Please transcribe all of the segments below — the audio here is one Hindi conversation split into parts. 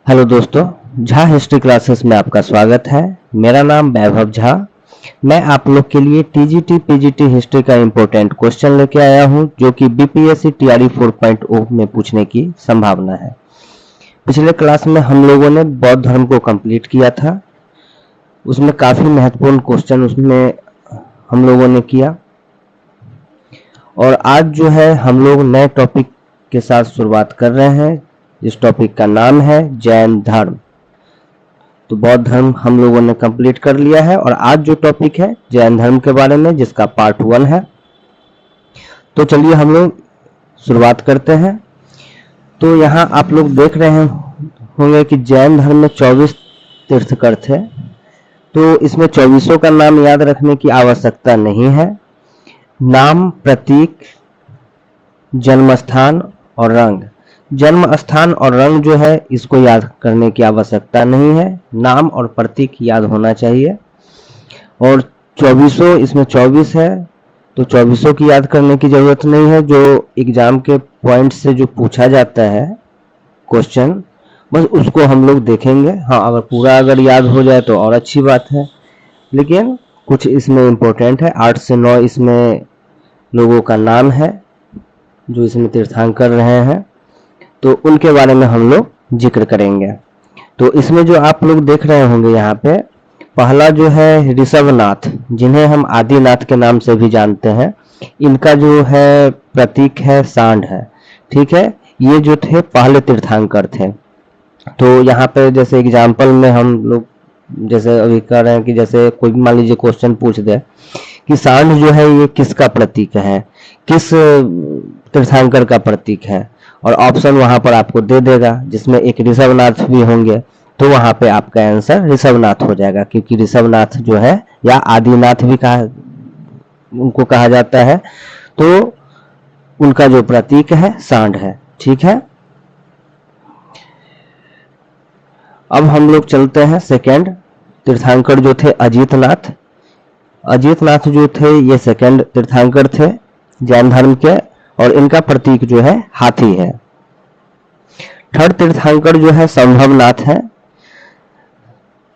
हेलो दोस्तों, झा हिस्ट्री क्लासेस में आपका स्वागत है। मेरा नाम वैभव झा। मैं आप लोग के लिए टीजीटी पीजीटी हिस्ट्री का इम्पोर्टेंट क्वेश्चन लेके आया हूं, जो कि बीपीएससी टीआरई 4.0 में पूछने की संभावना है। पिछले क्लास में हम लोगों ने बौद्ध धर्म को कंप्लीट किया था। उसमें काफी महत्वपूर्ण क्वेश्चन उसमें हम लोगों ने किया, और आज जो है हम लोग नए टॉपिक के साथ शुरुआत कर रहे हैं। इस टॉपिक का नाम है जैन धर्म। तो बौद्ध धर्म हम लोगों ने कंप्लीट कर लिया है, और आज जो टॉपिक है जैन धर्म के बारे में, जिसका पार्ट 1 है। तो चलिए हम लोग शुरुआत करते हैं। तो यहाँ आप लोग देख रहे होंगे कि जैन धर्म में 24 तीर्थंकर थे। तो इसमें 24 का नाम याद रखने की आवश्यकता नहीं है। नाम, प्रतीक, जन्म स्थान और रंग। जन्म स्थान और रंग जो है इसको याद करने की आवश्यकता नहीं है। नाम और प्रतीक याद होना चाहिए। और 24 इसमें 24 है, तो 24 की याद करने की जरूरत नहीं है। जो एग्जाम के पॉइंट से जो पूछा जाता है क्वेश्चन, बस उसको हम लोग देखेंगे। हाँ, अगर पूरा याद हो जाए तो और अच्छी बात है, लेकिन कुछ इसमें इम्पोर्टेंट है। 8 से 9 इसमें लोगों का नाम है जो इसमें तीर्थंकर रहे हैं, तो उनके बारे में हम लोग जिक्र करेंगे। तो इसमें जो आप लोग देख रहे होंगे यहाँ पे, पहला जो है ऋषभनाथ, जिन्हें हम आदिनाथ के नाम से भी जानते हैं। इनका जो है प्रतीक है सांड है। ठीक है, ये जो थे पहले तीर्थंकर थे। तो यहाँ पे जैसे एग्जाम्पल में हम लोग जैसे अभी कर रहे हैं कि जैसे कोई मान लीजिए क्वेश्चन पूछ दे कि सांड जो है ये किसका प्रतीक है, किस तीर्थंकर का प्रतीक है, और ऑप्शन वहां पर आपको दे देगा, जिसमें एक ऋषभनाथ भी होंगे। तो वहां पे आपका आंसर ऋषभनाथ हो जाएगा, क्योंकि ऋषभनाथ जो है या आदिनाथ भी उनको कहा जाता है। तो उनका जो प्रतीक है सांड है। ठीक है, अब हम लोग चलते हैं सेकंड तीर्थंकर जो थे अजितनाथ। अजितनाथ जो थे ये सेकंड तीर्थंकर थे जैन धर्म के, और इनका प्रतीक जो है हाथी है। थर्ड तीर्थंकर जो है संभवनाथ है,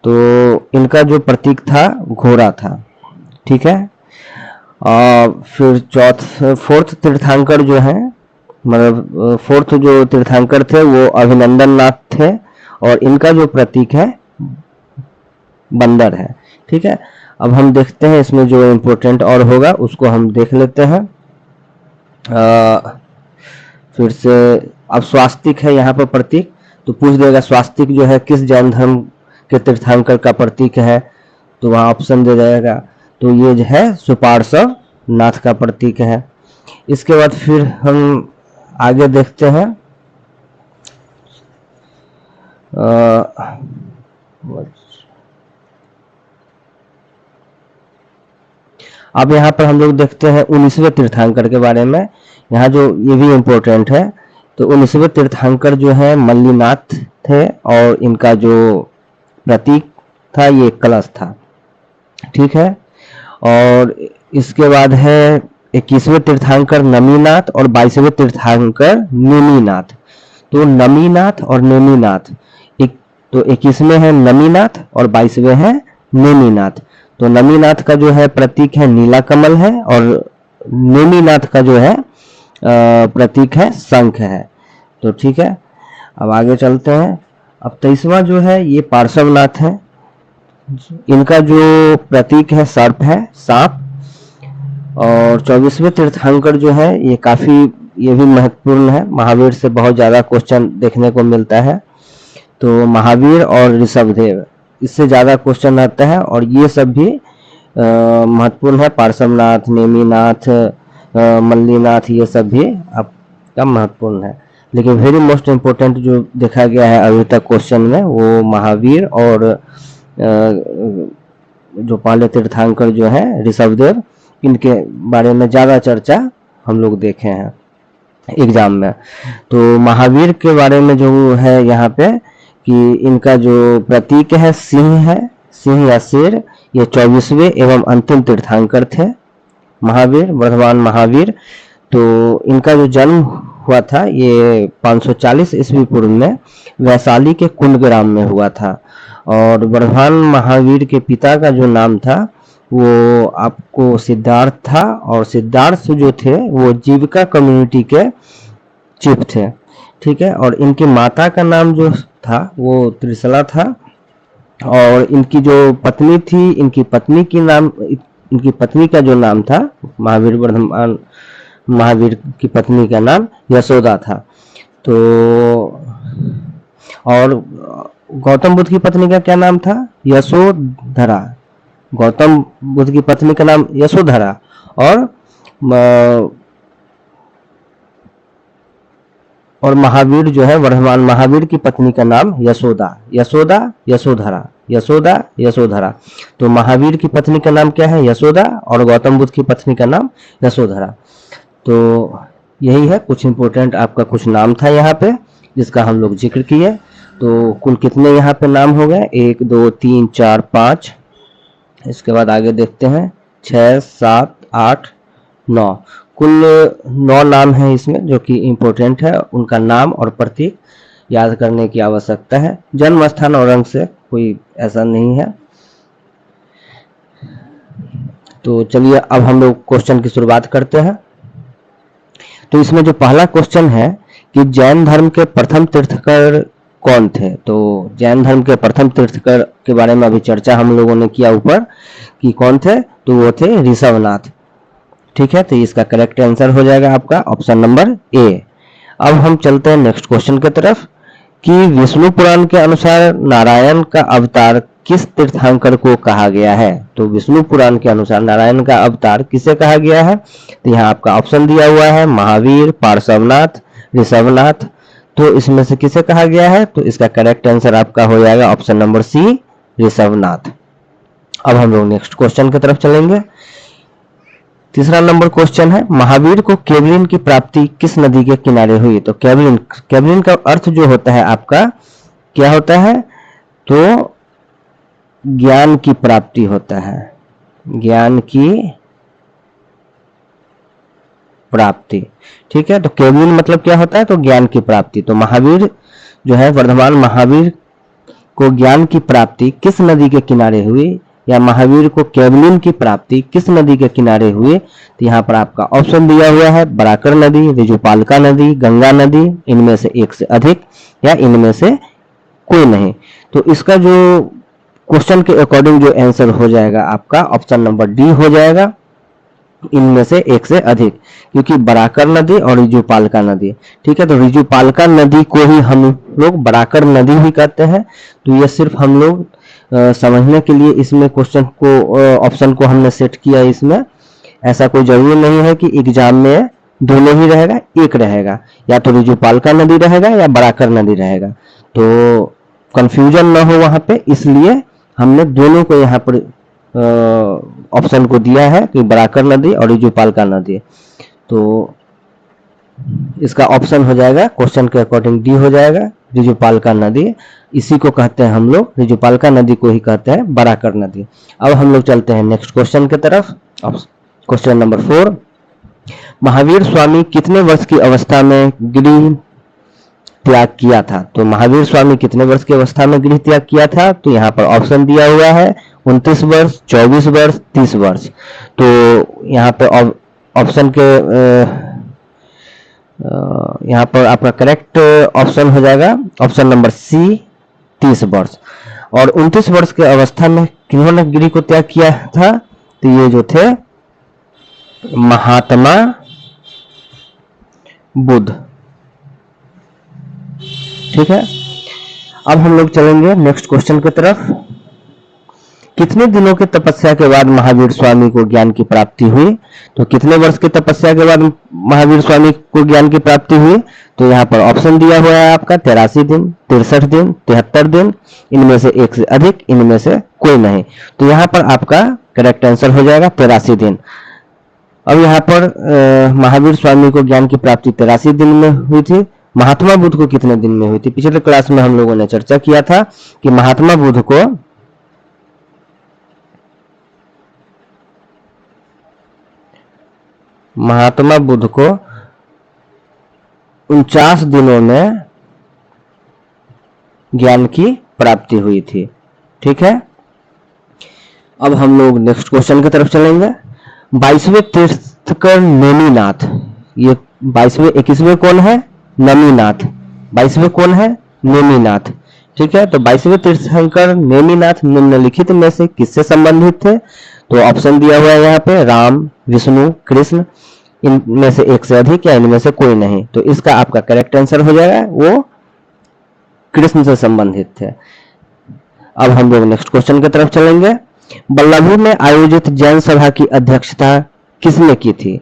तो इनका जो प्रतीक था घोड़ा था। ठीक है, फिर फोर्थ तीर्थंकर जो है, मतलब फोर्थ जो तीर्थंकर थे वो अभिनंदन नाथ थे, और इनका जो प्रतीक है बंदर है। ठीक है, अब हम देखते हैं इसमें जो इम्पोर्टेंट और होगा उसको हम देख लेते हैं। फिर से अब स्वास्तिक है यहाँ पर प्रतीक, तो पूछ देगा स्वास्तिक जो है किस जैन धर्म के तीर्थंकर का प्रतीक है, तो वहाँ ऑप्शन दे जाएगा। तो ये जो है सुपार्श्व नाथ का प्रतीक है। इसके बाद फिर हम आगे देखते हैं। अब यहाँ पर हम लोग देखते हैं 19वें तीर्थंकर के बारे में। यहाँ जो ये भी इम्पोर्टेंट है, तो 19वें तीर्थंकर जो है मल्लीनाथ थे, और इनका जो प्रतीक था ये कलश था। ठीक है, और इसके बाद है 21वें तीर्थंकर नमीनाथ और 22वें तीर्थंकर नेमीनाथ। तो नमीनाथ और नेमीनाथ, तो 21वें है नमीनाथ और 22वें है नेमीनाथ। तो नमीनाथ का जो है प्रतीक है नीला कमल है, और नेमीनाथ का जो है प्रतीक है शंख है। तो ठीक है, अब आगे चलते हैं। अब 23वां जो है ये पार्श्वनाथ है। इनका जो प्रतीक है सर्प है, सांप। और 24वें तीर्थंकर जो है ये काफी ये भी महत्वपूर्ण है। महावीर से बहुत ज्यादा क्वेश्चन देखने को मिलता है, तो महावीर और ऋषभदेव, इससे ज्यादा क्वेश्चन आता है, और ये सब भी महत्वपूर्ण है। पार्श्वनाथ, नेमीनाथ, मल्लीनाथ, ये सब भी आपका महत्वपूर्ण है। लेकिन वेरी मोस्ट इम्पोर्टेंट जो देखा गया है अभी तक क्वेश्चन में, वो महावीर और जो पहले तीर्थंकर जो है ऋषभदेव, इनके बारे में ज्यादा चर्चा हम लोग देखे हैं एग्जाम में। तो महावीर के बारे में जो है यहाँ पे कि इनका जो प्रतीक है सिंह है, सिंह या शेर। ये 24वें एवं अंतिम तीर्थंकर थे महावीर, वर्धमान महावीर। तो इनका जो जन्म हुआ था ये 540 ईस्वी पूर्व में वैशाली के कुंडग्राम में हुआ था। और वर्धमान महावीर के पिता का जो नाम था वो आपको सिद्धार्थ था, और सिद्धार्थ जो थे वो जीविका कम्युनिटी के चीफ थे। ठीक है, और इनकी माता का नाम जो था वो त्रिशला था, और इनकी जो पत्नी थी, इनकी पत्नी का जो नाम था, महावीर वर्धमान महावीर की पत्नी का नाम यशोदा था। तो और गौतम बुद्ध की पत्नी का क्या नाम था? यशोधरा। गौतम बुद्ध की पत्नी का नाम यशोधरा, और महावीर जो है वर्धमान महावीर की पत्नी का नाम यशोदा। यशोदा यशोधरा, यशोदा यशोधरा। तो महावीर की पत्नी का नाम क्या है? यशोदा, और गौतम बुद्ध की पत्नी का नाम यशोधरा। तो यही है, कुछ इंपोर्टेंट आपका कुछ नाम था यहाँ पे जिसका हम लोग जिक्र किए। तो कुल कितने यहाँ पे नाम हो गए? 1 2 3 4 5, इसके बाद आगे देखते हैं 6 7 8 9, कुल 9 नाम है इसमें जो कि इम्पोर्टेंट है। उनका नाम और प्रतीक याद करने की आवश्यकता है। जन्म स्थान और रंग से कोई ऐसा नहीं है। तो चलिए अब हम लोग क्वेश्चन की शुरुआत करते हैं। तो इसमें जो पहला क्वेश्चन है कि जैन धर्म के प्रथम तीर्थकर कौन थे? तो जैन धर्म के प्रथम तीर्थकर के बारे में अभी चर्चा हम लोगों ने किया ऊपर कि कौन थे, तो वो थे ऋषभनाथ। ठीक है, तो इसका करेक्ट आंसर हो जाएगा आपका ऑप्शन नंबर ए। अब हम चलते हैं नेक्स्ट क्वेश्चन की तरफ कि विष्णु पुराण के अनुसार नारायण का अवतार किस तीर्थंकर को कहा गया है? तो विष्णु पुराण के अनुसार नारायण का अवतार किसे कहा गया है? तो यहाँ आपका ऑप्शन दिया हुआ है महावीर, पार्श्वनाथ, ऋषभनाथ। तो इसमें से किसे कहा गया है? तो इसका करेक्ट आंसर आपका हो जाएगा ऑप्शन नंबर सी, ऋषभनाथ। अब हम लोग नेक्स्ट क्वेश्चन की तरफ चलेंगे। तीसरा नंबर क्वेश्चन है महावीर को केवलिन की प्राप्ति किस नदी के किनारे हुई? तो केवलिन का अर्थ जो होता है आपका क्या होता है? तो ज्ञान की प्राप्ति होता है, ज्ञान की प्राप्ति। ठीक है, तो केवलिन मतलब क्या होता है? तो ज्ञान की प्राप्ति। तो महावीर जो है वर्धमान महावीर को ज्ञान की प्राप्ति किस नदी के किनारे हुई, या महावीर को केवलिन की प्राप्ति किस नदी के किनारे हुए? तो यहाँ पर आपका ऑप्शन दिया हुआ है बराकर नदी, ऋजुपालका नदी, गंगा नदी, इनमें से एक से अधिक या इनमें से कोई नहीं। तो इसका जो क्वेश्चन के अकॉर्डिंग जो आंसर हो जाएगा आपका ऑप्शन नंबर डी हो जाएगा, इनमें से एक से अधिक, क्योंकि बराकर नदी और ऋजुपालका नदी। ठीक है, तो ऋजुपालका नदी को ही हम लोग बराकर नदी भी कहते हैं। तो ये सिर्फ हम लोग समझने के लिए इसमें क्वेश्चन को ऑप्शन को हमने सेट किया। इसमें ऐसा कोई जरूरी नहीं है कि एग्जाम में दोनों ही रहेगा, एक रहेगा, या तो ऋजुपालका नदी रहेगा या बराकर नदी रहेगा। तो कंफ्यूजन ना हो वहां पे, इसलिए हमने दोनों को यहाँ पर ऑप्शन को दिया है कि बराकर नदी और ऋजुपालका नदी। तो इसका ऑप्शन हो जाएगा क्वेश्चन के अकॉर्डिंग डी हो जाएगा, ऋजुपालका नदी। इसी को कहते हैं हम लोग, ऋजुपालका नदी को ही कहते हैं बराकर नदी। अब हम लोग चलते हैं नेक्स्ट क्वेश्चन की तरफ। क्वेश्चन नंबर 4, महावीर स्वामी कितने वर्ष की अवस्था में गृह त्याग किया था? तो महावीर स्वामी कितने वर्ष की अवस्था में गृह त्याग किया था? तो यहाँ पर ऑप्शन दिया हुआ है 29 वर्ष, 24 वर्ष, 30 वर्ष। तो यहाँ पे ऑप्शन के यहाँ पर आपका करेक्ट ऑप्शन हो जाएगा ऑप्शन नंबर सी, 30 वर्ष। और 29 वर्ष के अवस्था में किन्होंने गृह को त्याग किया था? तो ये जो थे महात्मा बुद्ध। ठीक है, अब हम लोग चलेंगे नेक्स्ट क्वेश्चन की तरफ। कितने दिनों की तपस्या के बाद महावीर स्वामी को ज्ञान की प्राप्ति हुई? तो कितने वर्ष की तपस्या के बाद महावीर स्वामी को ज्ञान की प्राप्ति हुई? तो यहाँ पर ऑप्शन दिया हुआ है आपका 83 दिन, 63 दिन, 73 दिन, इनमें से एक से अधिक, इनमें से कोई नहीं। तो यहाँ पर आपका करेक्ट आंसर हो जाएगा 83 दिन। अब यहाँ पर महावीर स्वामी को ज्ञान की प्राप्ति 83 दिन में हुई थी। महात्मा बुद्ध को कितने दिन में हुई थी? पिछले क्लास में हम लोगों ने चर्चा किया था कि महात्मा बुद्ध को 49 दिनों में ज्ञान की प्राप्ति हुई थी। ठीक है, अब हम लोग नेक्स्ट क्वेश्चन की तरफ चलेंगे। 22वें तीर्थंकर नेमिनाथ, ये 22वें 21वें कौन है? नेमिनाथ। 22वें कौन है? नेमिनाथ। ठीक है, तो 22वें तीर्थंकर नेमिनाथ निम्नलिखित में से किससे संबंधित थे? तो ऑप्शन दिया हुआ है यहाँ पे, राम, विष्णु, कृष्ण, इनमें से एक से अधिक या इनमें से कोई नहीं। तो इसका आपका करेक्ट आंसर हो जाएगा वो कृष्ण से संबंधित थे। अब हम लोग नेक्स्ट क्वेश्चन की तरफ चलेंगे। बल्लभी में आयोजित जैन सभा की अध्यक्षता किसने की थी?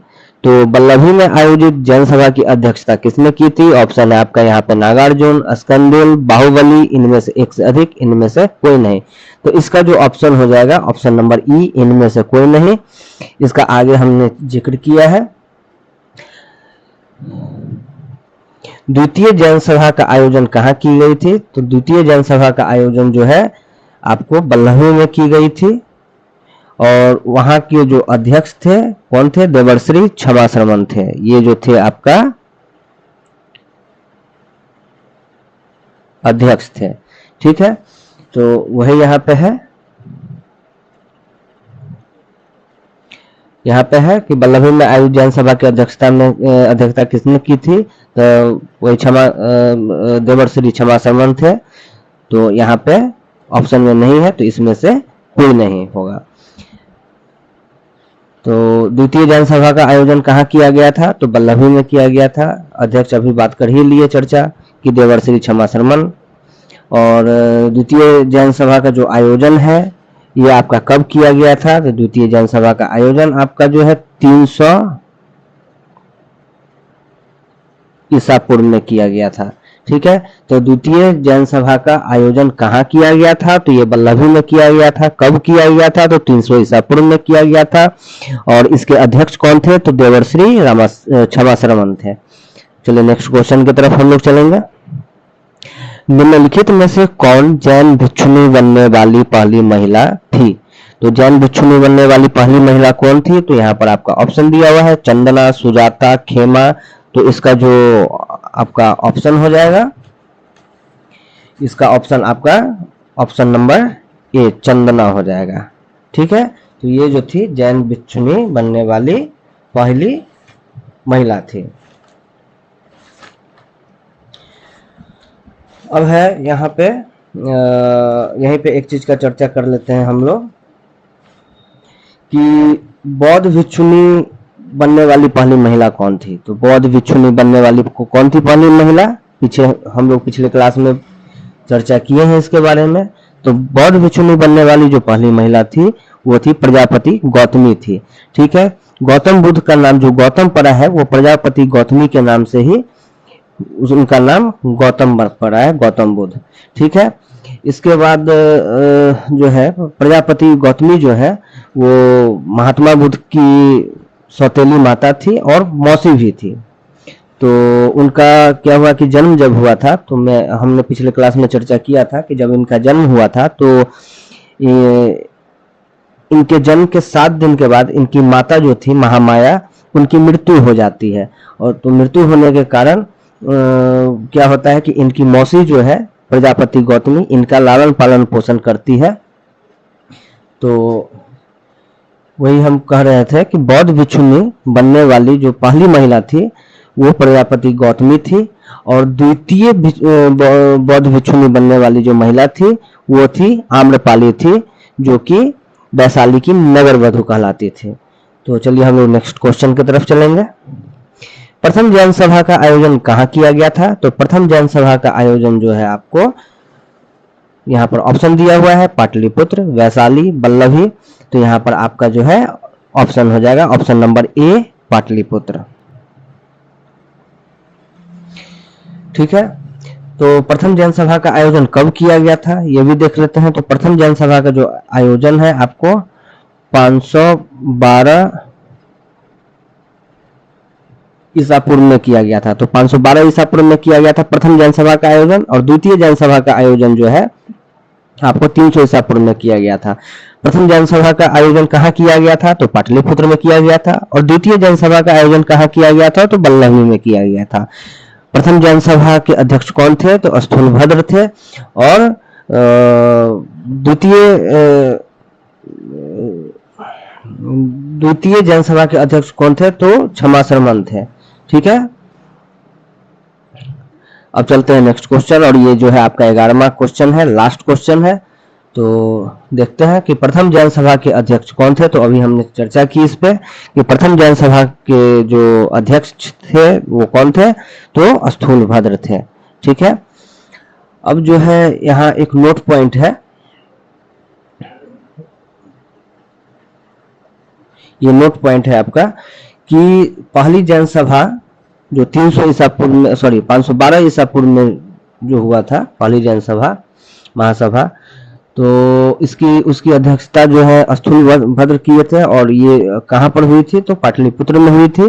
तो बल्लभी में आयोजित जैन सभा की अध्यक्षता किसने की थी? ऑप्शन है आपका यहाँ पे नागार्जुन, स्कंदुल, बाहुबली, इनमें से एक से अधिक, इनमें से कोई नहीं। तो इसका जो ऑप्शन हो जाएगा ऑप्शन नंबर ई, इनमें से कोई नहीं। इसका आगे हमने जिक्र किया है। द्वितीय जैन सभा का आयोजन कहाँ की गई थी? तो द्वितीय जैन सभा का आयोजन जो है आपको बल्लभी में की गई थी, और वहां के जो अध्यक्ष थे कौन थे? देवर्षि क्षमाश्रमण थे। ये जो थे आपका अध्यक्ष थे। ठीक है, तो वही यहाँ पे है, यहाँ पे है कि बल्लभी में आयोजित जैन सभा की अध्यक्षता किसने की थी? तो वही देवर्षि क्षमाश्रमण थे। तो यहाँ पे ऑप्शन में नहीं है, तो इसमें से कोई नहीं होगा। तो द्वितीय जैन सभा का आयोजन कहाँ किया गया था? तो बल्लभी में किया गया था। अध्यक्ष अभी बात कर ही लिए चर्चा कि देवर्षि क्षमाश्रमण। और द्वितीय जैन सभा का जो आयोजन है ये आपका कब किया गया था? तो द्वितीय जैन सभा का आयोजन आपका जो है 300 ईसा पूर्व में किया गया था। ठीक है, तो द्वितीय जैन सभा का आयोजन कहाँ किया गया था? तो ये बल्लभी में किया गया था। कब किया गया था? तो 300 ईसा पूर्व में किया गया था। और इसके अध्यक्ष कौन थे? तो देवर्षि क्षमाश्रमण थे। चलिए नेक्स्ट क्वेश्चन की तरफ हम लोग चलेंगे। निम्नलिखित में से कौन जैन भिक्षुणी बनने वाली पहली महिला थी? तो जैन भिक्षुणी बनने वाली पहली महिला कौन थी? तो यहाँ पर आपका ऑप्शन दिया हुआ है, चंदना, सुजाता, खेमा। तो इसका जो आपका ऑप्शन हो जाएगा, इसका ऑप्शन आपका ऑप्शन नंबर ए, चंदना हो जाएगा। ठीक है, तो ये जो थी जैन भिक्षुणी बनने वाली पहली महिला थी। अब है यहाँ पे यहीं पे एक चीज का चर्चा कर लेते हैं हम लोग कि बौद्ध भिक्षुणी बनने वाली पहली महिला कौन थी? तो बौद्ध भिक्षुणी बनने वाली कौन थी पहली महिला? पीछे हम लोग पिछले क्लास में चर्चा किए हैं इसके बारे में। तो बौद्ध भिक्षुणी बनने वाली जो पहली महिला थी वो थी प्रजापति गौतमी थी। ठीक है, गौतम बुद्ध का नाम जो गौतम पड़ा है वो प्रजापति गौतमी के नाम से ही उनका नाम गौतम पड़ा है, गौतम बुद्ध। ठीक है, इसके बाद जो है प्रजापति गौतमी जो है वो महात्मा बुद्ध की सौतेली माता थी और मौसी भी थी। तो उनका क्या हुआ कि जन्म जब हुआ था, तो हमने पिछले क्लास में चर्चा किया था कि जब इनका जन्म हुआ था तो इनके जन्म के 7 दिन के बाद इनकी माता जो थी महामाया, उनकी मृत्यु हो जाती है। और तो मृत्यु होने के कारण क्या होता है कि इनकी मौसी जो है प्रजापति गौतमी इनका लालन पालन पोषण करती है। तो वही हम कह रहे थे कि बौद्ध भिक्षुणी बनने वाली जो पहली महिला थी वो प्रजापति गौतमी थी, और द्वितीय बौद्ध भिक्षुणी बनने वाली जो महिला थी वो थी आम्रपाली थी, जो कि वैशाली की नगर वधु कहलाती थी। तो चलिए हम लोग नेक्स्ट क्वेश्चन की तरफ चलेंगे। प्रथम जैन सभा का आयोजन कहाँ किया गया था? तो प्रथम जैन सभा का आयोजन जो है आपको यहाँ पर ऑप्शन दिया हुआ है, पाटलिपुत्र, वैशाली, बल्लभी। तो यहाँ पर आपका जो है ऑप्शन हो जाएगा ऑप्शन नंबर ए, पाटलिपुत्र। ठीक है, तो प्रथम जैन सभा का आयोजन कब किया गया था ये भी देख लेते हैं। तो प्रथम जैन सभा का जो आयोजन है आपको 512 ईसा पूर्व में किया गया था। तो 512 ईसा पूर्व में किया गया था प्रथम जैन सभा का आयोजन, और द्वितीय जैन सभा का आयोजन जो है आपको 300 ईसा पूर्व में किया गया था। प्रथम जैन सभा का आयोजन कहाँ किया गया था? तो पाटलिपुत्र में किया गया था। और द्वितीय जैन सभा का आयोजन कहाँ किया गया था? तो बल्लभी में किया गया था। प्रथम जैन सभा के अध्यक्ष कौन थे? तो स्थूलभद्र थे। और द्वितीय जैन सभा के अध्यक्ष कौन थे? तो क्षमाश्रमण थे। ठीक है, अब चलते हैं नेक्स्ट क्वेश्चन, और ये जो है आपका 11वां क्वेश्चन है, लास्ट क्वेश्चन है। तो देखते हैं कि प्रथम जैन सभा के अध्यक्ष कौन थे। तो अभी हमने चर्चा की इस पे कि प्रथम जैन सभा के जो अध्यक्ष थे वो कौन थे? तो स्थूलभद्र थे। ठीक है, अब जो है यहाँ एक नोट पॉइंट है, ये नोट पॉइंट है आपका कि पहली जैन सभा जो 300 ईसा पूर्व में, सॉरी 512 ईसा पूर्व में जो हुआ था, पहली जैन सभा महासभा, तो इसकी उसकी अध्यक्षता जो है स्थूलभद्र किए थे। और ये कहाँ पर हुई थी? तो पाटलिपुत्र में हुई थी।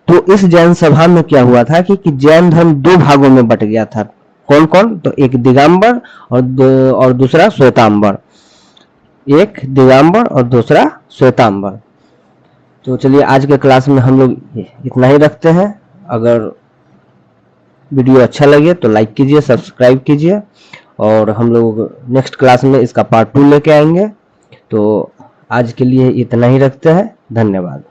तो इस जैन सभा में क्या हुआ था कि जैन धर्म दो भागों में बट गया था। कौन कौन? तो एक दिगंबर और दूसरा श्वेतांबर। एक दिगंबर और दूसरा श्वेतांबर। तो चलिए आज के क्लास में हम लोग इतना ही रखते हैं। अगर वीडियो अच्छा लगे तो लाइक कीजिए, सब्सक्राइब कीजिए, और हम लोग नेक्स्ट क्लास में इसका पार्ट 2 लेके आएंगे। तो आज के लिए इतना ही रखते हैं। धन्यवाद।